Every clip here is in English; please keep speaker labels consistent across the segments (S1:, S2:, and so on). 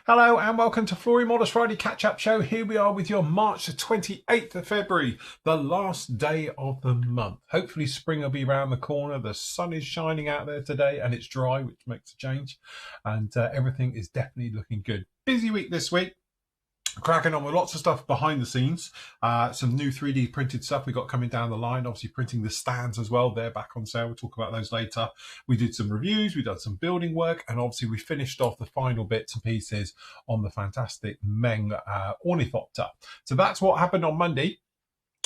S1: Hello and welcome to Flory Models Friday Catch-Up Show. Here we are with your March the 28th of February, the last day of the month. Hopefully spring will be around the corner. The sun is shining out there today and it's dry, which makes a change. And everything is definitely looking good. Busy week this week. Cracking on with lots of stuff behind the scenes, some new 3D printed stuff we got coming down the line, obviously printing the stands as well. They're back on sale. We'll talk about those later. We did some reviews, we've done some building work, and obviously we finished off the final bits and pieces on the fantastic Meng ornithopter. So that's what happened on Monday.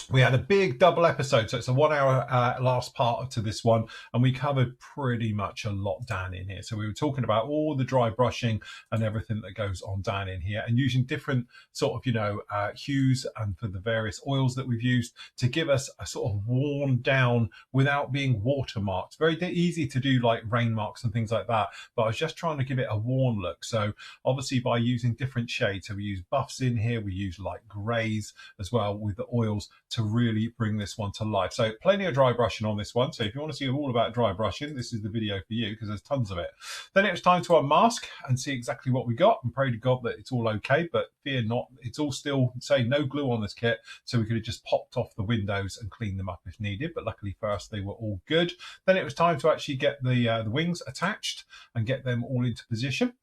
S1: We had a big double episode, so it's a 1 hour last part to this one, and we covered pretty much a lot down in here. So we were talking about all the dry brushing and everything that goes on down in here, and using different sort of, hues and for the various oils that we've used to give us a sort of worn down without being watermarked. Very easy to do like rain marks and things like that, but I was just trying to give it a worn look. So obviously by using different shades, so we use buffs in here, we use light grays as well with the oils to really bring this one to life. So plenty of dry brushing on this one. So if you want to see all about dry brushing, this is the video for you because there's tons of it. Then it was time to unmask and see exactly what we got and pray to God that it's all okay, but fear not, it's all still saying no glue on this kit, so we could have just popped off the windows and cleaned them up if needed, but luckily for us they were all good. Then it was time to actually get the wings attached and get them all into position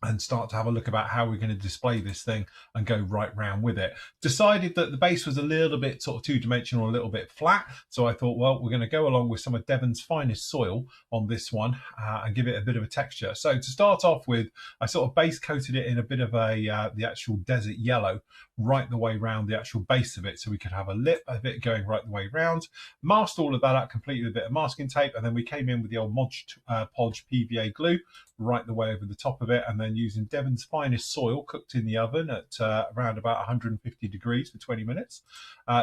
S1: and start to have a look about how we're going to display this thing and go right round with it. Decided that the base was a little bit sort of two-dimensional, a little bit flat, so I thought, well, we're going to go along with some of Devon's finest soil on this one and give it a bit of a texture. So to start off with, I sort of base coated it in a bit of the actual desert yellow right the way round the actual base of it, so we could have a lip of it going right the way round. Masked all of that up completely with a bit of masking tape, and then we came in with the old Podge PVA glue right the way over the top of it, and then using Devon's finest soil cooked in the oven at around about 150 degrees for 20 minutes,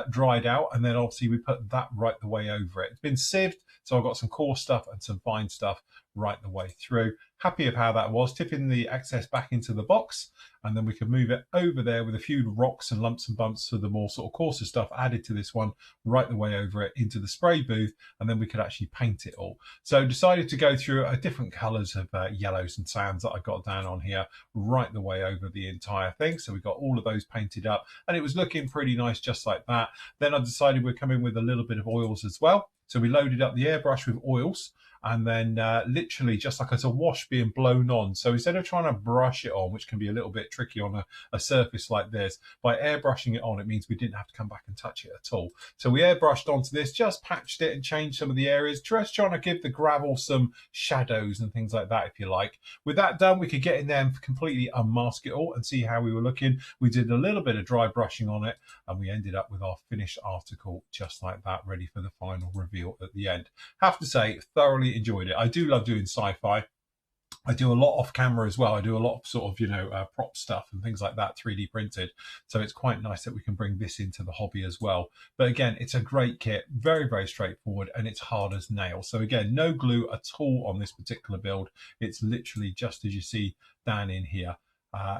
S1: dried out, and then obviously we put that right the way over it. It's been sieved, so I've got some coarse stuff and some fine stuff right the way through. Happy of how that was, tipping the excess back into the box, and then we can move it over there with a few rocks and lumps and bumps for the more sort of coarser stuff added to this one right the way over it into the spray booth, and then we could actually paint it all. So decided to go through different colours of yellows and sands that I got down on here right the way over the entire thing. So we got all of those painted up and it was looking pretty nice just like that. Then I decided we'd come in with a little bit of oils as well. So we loaded up the airbrush with oils, and then literally just like as a wash being blown on. So instead of trying to brush it on, which can be a little bit tricky on a surface like this, by airbrushing it on, it means we didn't have to come back and touch it at all. So we airbrushed onto this, just patched it and changed some of the areas, just trying to give the gravel some shadows and things like that, if you like. With that done, we could get in there and completely unmask it all and see how we were looking. We did a little bit of dry brushing on it, and we ended up with our finished article just like that, ready for the final reveal at the end. Have to say, thoroughly enjoyed it. I do love doing sci-fi. I do a lot off camera as well. I do a lot of sort of, prop stuff and things like that, 3D printed. So it's quite nice that we can bring this into the hobby as well. But again, it's a great kit, very, very straightforward, and it's hard as nails. So again, no glue at all on this particular build. It's literally just as you see down in here.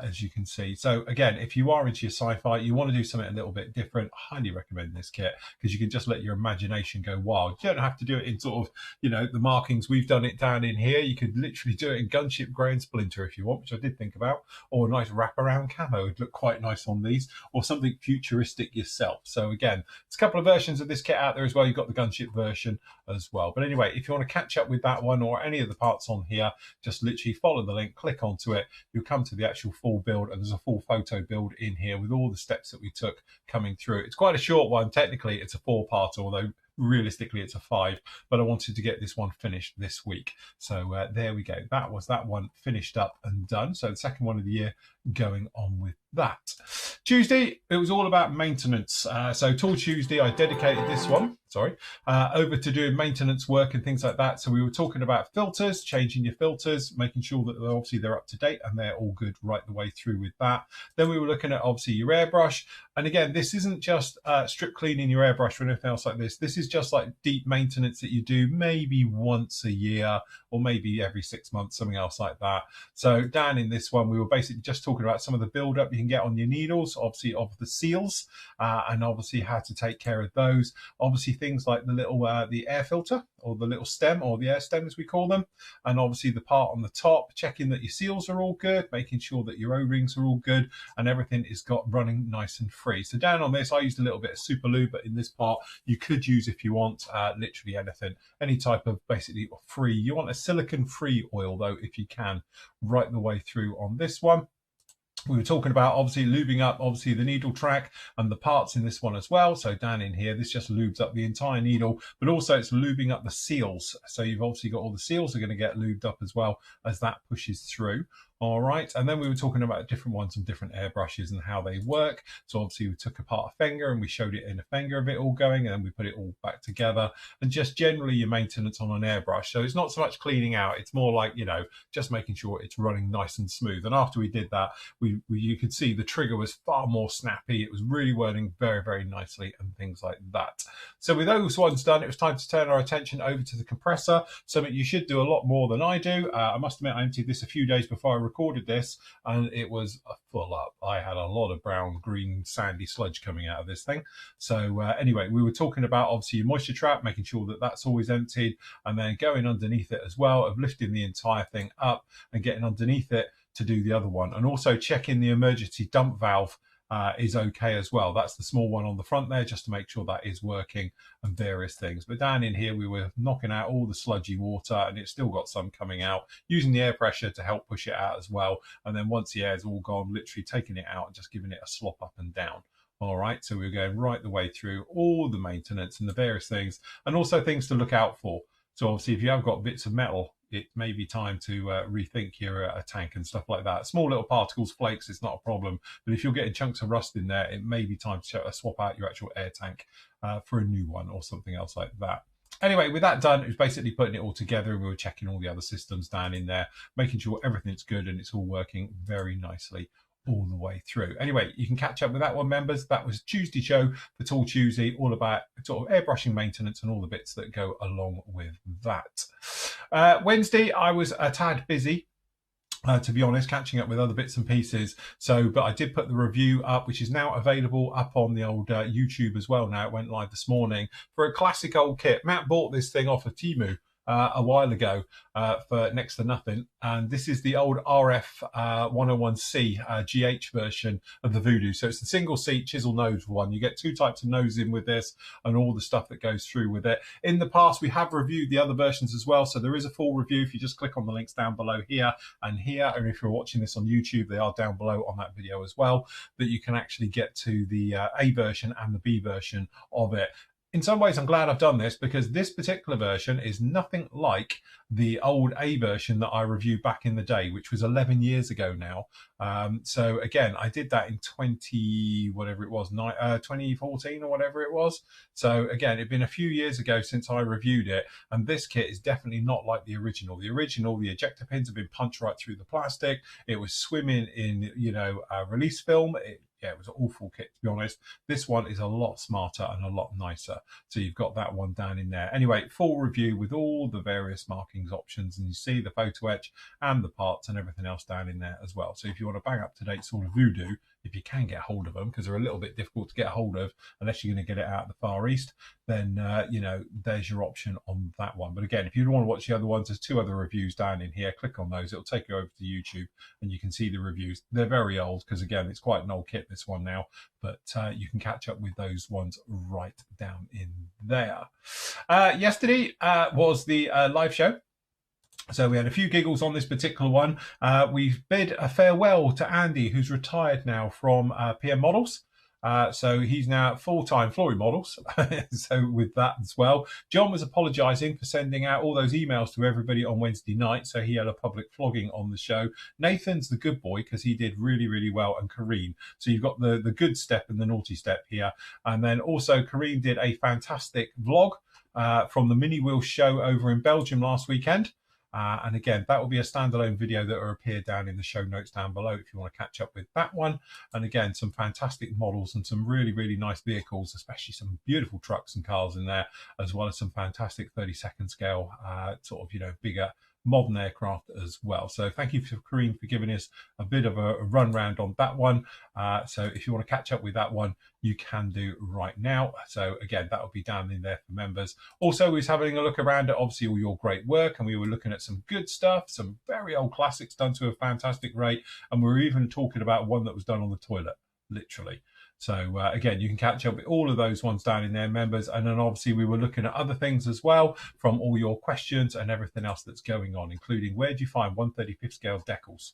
S1: As you can see. So again, if you are into your sci-fi, you want to do something a little bit different, I highly recommend this kit because you can just let your imagination go wild. You don't have to do it in sort of, the markings. We've done it down in here. You could literally do it in gunship grey and splinter if you want, which I did think about, or a nice wraparound camo would look quite nice on these, or something futuristic yourself. So again, there's a couple of versions of this kit out there as well. You've got the gunship version as well. But anyway, if you want to catch up with that one or any of the parts on here, just literally follow the link, click onto it. You'll come to the actual full build, and there's a full photo build in here with all the steps that we took coming through. It's quite a short one. Technically it's a 4-part, although realistically it's a 5, but I wanted to get this one finished this week. So there we go. That was that one finished up and done. So the second one of the year going on with that. Tuesday, it was all about maintenance. So Tool Tuesday, I dedicated this one, over to doing maintenance work and things like that. So we were talking about filters, changing your filters, making sure that obviously they're up to date and they're all good right the way through with that. Then we were looking at obviously your airbrush. And again, this isn't just strip cleaning your airbrush or anything else like this. This is just like deep maintenance that you do maybe once a year or maybe every 6 months, something else like that. So down in this one, we were basically just talking about some of the build-up you can get on your needles, obviously of the seals, and obviously how to take care of those. Obviously things like the little the air filter, or the little stem, or the air stem as we call them, and obviously the part on the top, checking that your seals are all good, making sure that your O-rings are all good, and everything is got running nice and free. So down on this, I used a little bit of super lube, but in this part you could use, if you want, literally anything, any type of basically free. You want a silicone free oil though, if you can, right the way through on this one. We were talking about obviously lubing up obviously the needle track and the parts in this one as well. So down in here, this just lubes up the entire needle, but also it's lubing up the seals. So you've obviously got all the seals are going to get lubed up as well as that pushes through. All right, and then we were talking about different ones and different airbrushes and how they work. So obviously we took apart a finger and we showed it in a finger of it all going, and then we put it all back together, and just generally your maintenance on an airbrush. So it's not so much cleaning out, it's more like, you know, just making sure it's running nice and smooth. And after we did that, you could see the trigger was far more snappy. It was really working very, very nicely and things like that. So with those ones done, it was time to turn our attention over to the compressor. Something you should do a lot more than I do. I must admit I emptied this a few days before I recorded this, and it was full up. I had a lot of brown, green, sandy sludge coming out of this thing. So anyway, we were talking about obviously your moisture trap, making sure that that's always emptied, and then going underneath it as well, of lifting the entire thing up and getting underneath it to do the other one, and also checking the emergency dump valve is okay as well. That's the small one on the front there, just to make sure that is working, and various things. But down in here, we were knocking out all the sludgy water, and it's still got some coming out, using the air pressure to help push it out as well. And then once the air's all gone, literally taking it out and just giving it a slop up and down. All right, so we're going right the way through all the maintenance and the various things, and also things to look out for. So obviously, if you have got bits of metal, it may be time to rethink your tank and stuff like that. Small little particles, flakes, it's not a problem. But if you're getting chunks of rust in there, it may be time to swap out your actual air tank for a new one or something else like that. Anyway, with that done, it was basically putting it all together, and we were checking all the other systems down in there, making sure everything's good and it's all working very nicely all the way through. Anyway, you can catch up with that one, members. That was Tuesday show for Tool Tuesday, all about sort of airbrushing maintenance and all the bits that go along with that. Wednesday, I was a tad busy. To be honest, catching up with other bits and pieces. So, but I did put the review up, which is now available up on the old YouTube as well. Now it went live this morning for a classic old kit. Matt bought this thing off of Temu a while ago for next to nothing, and this is the old RF 101C GH version of the Voodoo. So it's the single seat chisel nose one. You get two types of nose in with this, and all the stuff that goes through with it. In the past, we have reviewed the other versions as well, so there is a full review if you just click on the links down below here and here, and if you're watching this on YouTube, they are down below on that video as well, that you can actually get to the A version and the B version of it. In some ways, I'm glad I've done this, because this particular version is nothing like the old A version that I reviewed back in the day, which was 11 years ago now. So again, I did that in 2014 or whatever it was. So again, it'd been a few years ago since I reviewed it, and this kit is definitely not like the original. The original, the ejector pins have been punched right through the plastic. It was swimming in, you know, release film. Yeah, it was an awful kit, to be honest. This one is a lot smarter and a lot nicer. So you've got that one down in there. Anyway, full review with all the various markings options, and you see the photo etch and the parts and everything else down in there as well. So if you want a bang up to date sort of Voodoo, if you can get hold of them, because they're a little bit difficult to get hold of unless you're going to get it out of the Far East, then you know, there's your option on that one. But again, if you want to watch the other ones, there's two other reviews down in here. Click on those, it'll take you over to YouTube and you can see the reviews. They're very old, because again, it's quite an old kit, this one now, but you can catch up with those ones right down in there. Yesterday was the live show. So we had a few giggles on this particular one. We've bid a farewell to Andy, who's retired now from PM Models. So he's now full-time Flory Models. So with that as well. John was apologising for sending out all those emails to everybody on Wednesday night. So he had a public flogging on the show. Nathan's the good boy, because he did really, really well, and Corien. So you've got the good step and the naughty step here. And then also Corien did a fantastic vlog from the Mini Wheel show over in Belgium last weekend. And again, that will be a standalone video that will appear down in the show notes down below if you want to catch up with that one. And again, some fantastic models and some really, really nice vehicles, especially some beautiful trucks and cars in there, as well as some fantastic 32nd scale, sort of, you know, bigger modern aircraft as well. So thank you for Corien for giving us a bit of a run round on that one. So if you want to catch up with that one, you can do right now. So again, that will be down in there for members. Also, we was having a look around at obviously all your great work, and we were looking at some good stuff, some very old classics done to a fantastic rate, and we were even talking about one that was done on the toilet, literally. So again, you can catch up with all of those ones down in there, members. And then obviously we were looking at other things as well from all your questions and everything else that's going on, including where do you find 1/35th scale decals?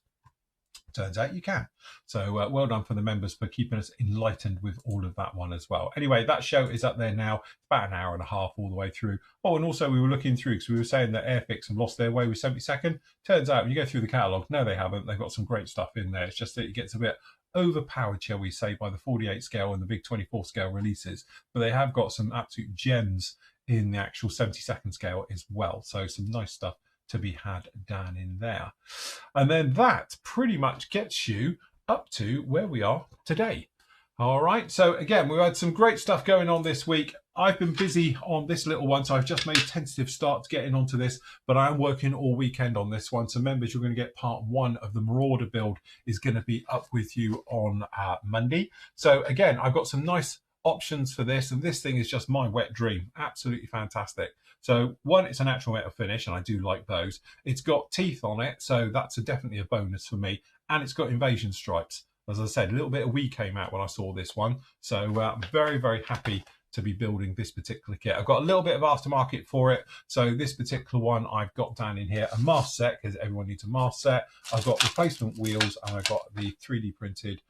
S1: Turns out you can. So well done for the members for keeping us enlightened with all of that one as well. Anyway, that show is up there now. It's about an hour and a half all the way through. Oh, and also we were looking through, because we were saying that Airfix have lost their way with 72nd. Turns out when you go through the catalogue, no, they haven't. They've got some great stuff in there. It's just that it gets a bit overpowered, shall we say, by the 48 scale and the big 24 scale releases. But they have got some absolute gems in the actual 72nd scale as well. So some nice stuff to be had down in there. And then that pretty much gets you up to where we are today. All right, so again, we've had some great stuff going on this week. I've been busy on this little one, so I've just made a tentative start to getting onto this, but I am working all weekend on this one. So members, you're going to get part 1 of the Marauder build is going to be up with you on Monday. So again, I've got some nice options for this, and this thing is just my wet dream. Absolutely fantastic. So one, it's a natural metal finish, and I do like those. It's got teeth on it, so that's definitely a bonus for me. And it's got invasion stripes. As I said, a little bit of wee came out when I saw this one. So I'm very, very happy to be building this particular kit. I've got a little bit of aftermarket for it. So this particular one, I've got down in here a mask set, because everyone needs a mask set. I've got replacement wheels, and I've got the 3D printed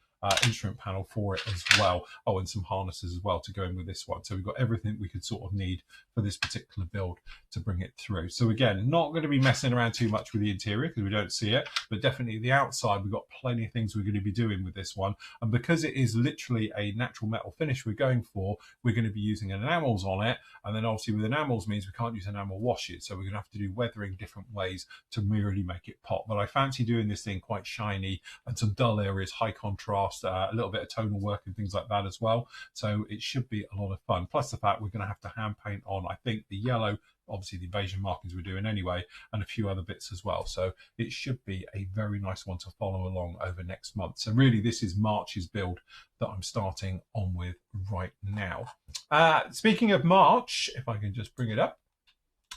S1: instrument panel for it as well. Oh, and some harnesses as well to go in with this one. So we've got everything we could sort of need for this particular build to bring it through. So again, not going to be messing around too much with the interior because we don't see it, but definitely the outside, we've got plenty of things we're going to be doing with this one. And because it is literally a natural metal finish we're going for, we're going to be using enamels on it. And then obviously with enamels means we can't use enamel washes. So we're going to have to do weathering different ways to really make it pop. But I fancy doing this thing quite shiny and some dull areas, high contrast, a little bit of tonal work and things like that as well. So it should be a lot of fun. Plus the fact we're going to have to hand paint on, I think, the yellow, obviously the invasion markings we're doing anyway, and a few other bits as well. So it should be a very nice one to follow along over next month. So really this is March's build that I'm starting on with right now. Speaking of March, if I can just bring it up,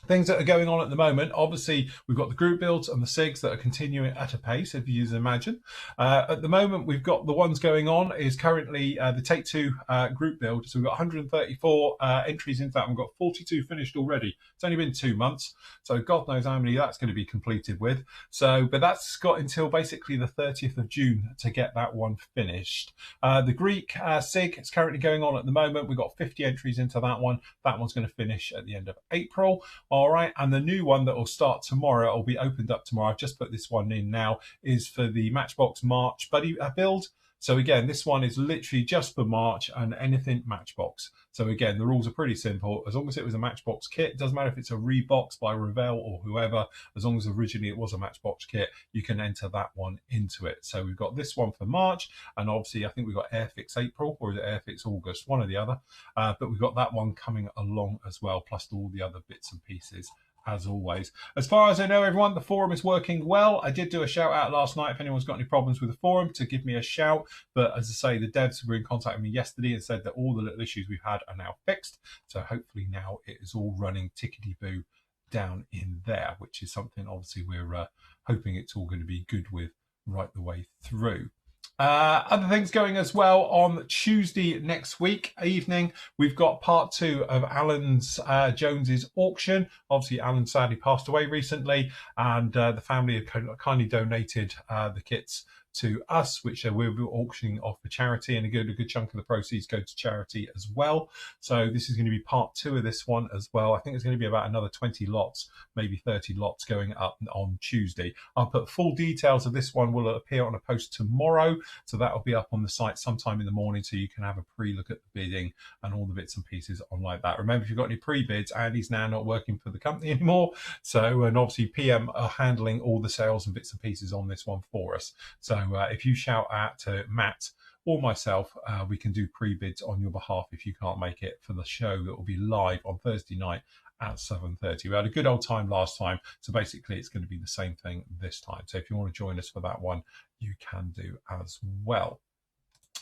S1: things that are going on at the moment, obviously we've got the group builds and the SIGs that are continuing at a pace, if you imagine. At the moment we've got the ones going on is currently the Take Two group build. So we've got 134 entries into that. We've got 42 finished already. It's only been 2 months, so God knows how many that's going to be completed with. So, but that's got until basically the 30th of June to get that one finished. The Greek SIG is currently going on at the moment. We've got 50 entries into that one. That one's going to finish at the end of April. All right, and the new one that will start tomorrow, will be opened up tomorrow. I've just put this one in now, is for the Matchbox March Buddy build. So again, this one is literally just for March and anything Matchbox. So again, the rules are pretty simple. As long as it was a Matchbox kit, it doesn't matter if it's a rebox by Revell or whoever, as long as originally it was a Matchbox kit, you can enter that one into it. So we've got this one for March, and obviously I think we've got Airfix April, or is it Airfix August, one or the other. But we've got that one coming along as well, plus all the other bits and pieces, as always. As far as I know, everyone, the forum is working well. I did do a shout out last night if anyone's got any problems with the forum to give me a shout. But as I say, the devs were in contact with me yesterday and said that all the little issues we've had are now fixed. So hopefully now it is all running tickety-boo down in there, which is something obviously we're hoping it's all going to be good with right the way through. Other things going as well on Tuesday next week evening, we've got part 2 of Alan's Jones's auction. Obviously Alan sadly passed away recently, and the family have kindly donated the kits to us, which we'll be auctioning off for charity, and a good chunk of the proceeds go to charity as well. So this is going to be part 2 of this one as well. I think it's going to be about another 20 lots, maybe 30 lots going up on Tuesday. I'll put full details of this one will appear on a post tomorrow, so that will be up on the site sometime in the morning, so you can have a pre-look at the bidding and all the bits and pieces on like that. Remember, if you've got any pre-bids, Andy's now not working for the company anymore, so, and obviously PM are handling all the sales and bits and pieces on this one for us. So if you shout out to Matt or myself, we can do pre-bids on your behalf if you can't make it for the show that will be live on Thursday night at 7:30. We had a good old time last time, so basically it's going to be the same thing this time. So if you want to join us for that one, you can do as well.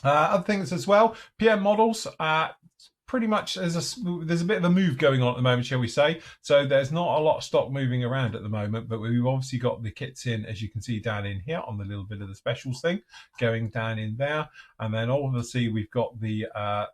S1: Other things as well, PM models. Pretty much there's a bit of a move going on at the moment, shall we say. So there's not a lot of stock moving around at the moment, but we've obviously got the kits in, as you can see down in here on the little bit of the specials thing going down in there. And then obviously we've got the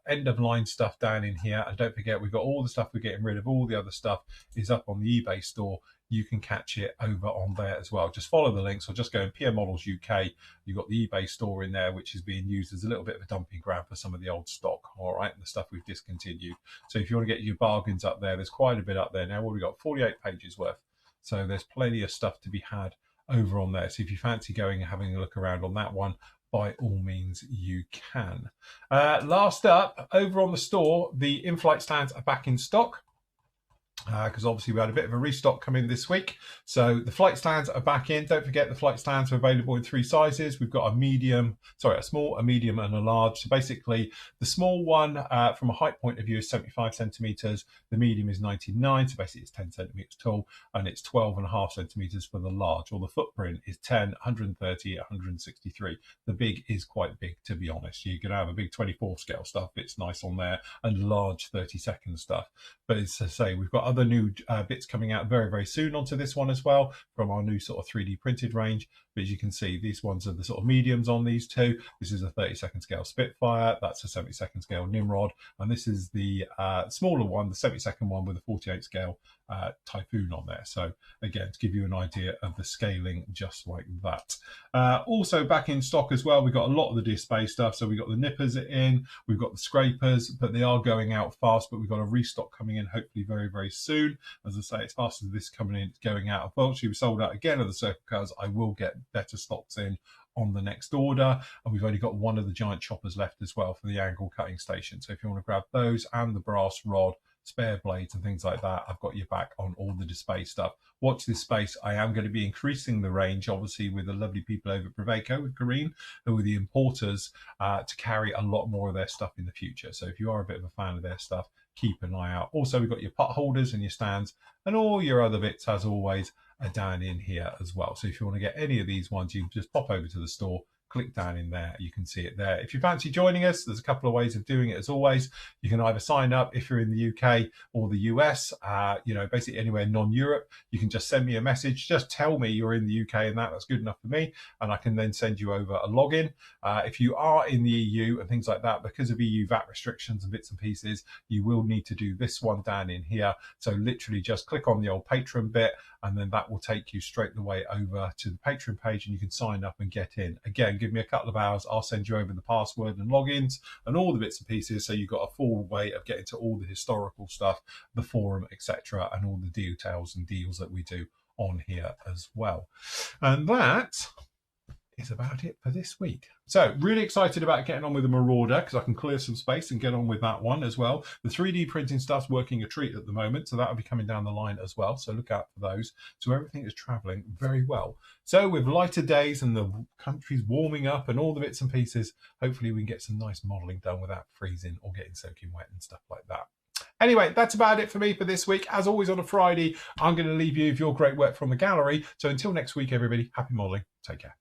S1: end of line stuff down in here. And don't forget, we've got all the stuff we're getting rid of. All the other stuff is up on the eBay store. You can catch it over on there as well. Just follow the links or just go in PM Models UK. You've got the eBay store in there, which is being used as a little bit of a dumping ground for some of the old stock, all right, and the stuff we've discontinued. So if you want to get your bargains up there, there's quite a bit up there now. What have we got? 48 pages worth. So there's plenty of stuff to be had over on there. So if you fancy going and having a look around on that one, by all means you can. Last up, over on the store, the in-flight stands are back in stock. Because obviously we had a bit of a restock come in this week. So the flight stands are back in. Don't forget the flight stands are available in 3 sizes. We've got a small, a medium and a large. So basically the small one from a height point of view is 75 centimeters. The medium is 99. So basically it's 10 centimeters tall, and it's 12.5 centimeters for the large, or the footprint is 10, 130, 163. The big is quite big, to be honest. You're going to have a big 24 scale stuff. It's nice on there, and large 30-second stuff. But as I say, we've got other new bits coming out very, very soon onto this one as well from our new sort of 3D printed range. But as you can see, these ones are the sort of mediums on these two. This is a 30-second scale Spitfire. That's a 70-second scale Nimrod. And this is the smaller one, the 70-second one with a 48 scale Typhoon on there. So again, to give you an idea of the scaling just like that. Also back in stock as well, we've got a lot of the display stuff. So we've got the nippers in, we've got the scrapers, but they are going out fast, but we've got a restock coming in hopefully very, very soon. As I say, as fast as this coming in, it's going out. Unfortunately, we sold out again of the circle cutters. I will get better stocks in on the next order, and we've only got one of the giant choppers left as well for the angle cutting station. So if you want to grab those and the brass rod, spare blades and things like that, I've got your back on all the display stuff. Watch this space. I am going to be increasing the range, obviously, with the lovely people over at Prevaco with Corien, who are the importers, to carry a lot more of their stuff in the future. So if you are a bit of a fan of their stuff, keep an eye out. Also, we've got your pot holders and your stands, and all your other bits, as always, are down in here as well. So if you want to get any of these ones, you can just pop over to the store, click down in there, you can see it there. If you fancy joining us, there's a couple of ways of doing it. As always, you can either sign up if you're in the UK or the US, basically anywhere non-Europe. You can just send me a message, just tell me you're in the UK, and that's good enough for me, and I can then send you over a login. If you are in the EU and things like that, because of EU VAT restrictions and bits and pieces, you will need to do this one down in here. So literally just click on the old Patreon bit, and then that will take you straight the way over to the Patreon page, and you can sign up and get in. Again, give me a couple of hours, I'll send you over the password and logins and all the bits and pieces, so you've got a full way of getting to all the historical stuff, the forum, etc., and all the details and deals that we do on here as well. And that is about it for this week. So really excited about getting on with the Marauder, because I can clear some space and get on with that one as well. The 3D printing stuff's working a treat at the moment, so that'll be coming down the line as well, so look out for those. So everything is traveling very well. So with lighter days and the country's warming up and all the bits and pieces, hopefully we can get some nice modelling done without freezing or getting soaking wet and stuff like that. Anyway, that's about it for me for this week. As always on a Friday, I'm going to leave you with your great work from the gallery. So until next week, everybody, happy modelling. Take care.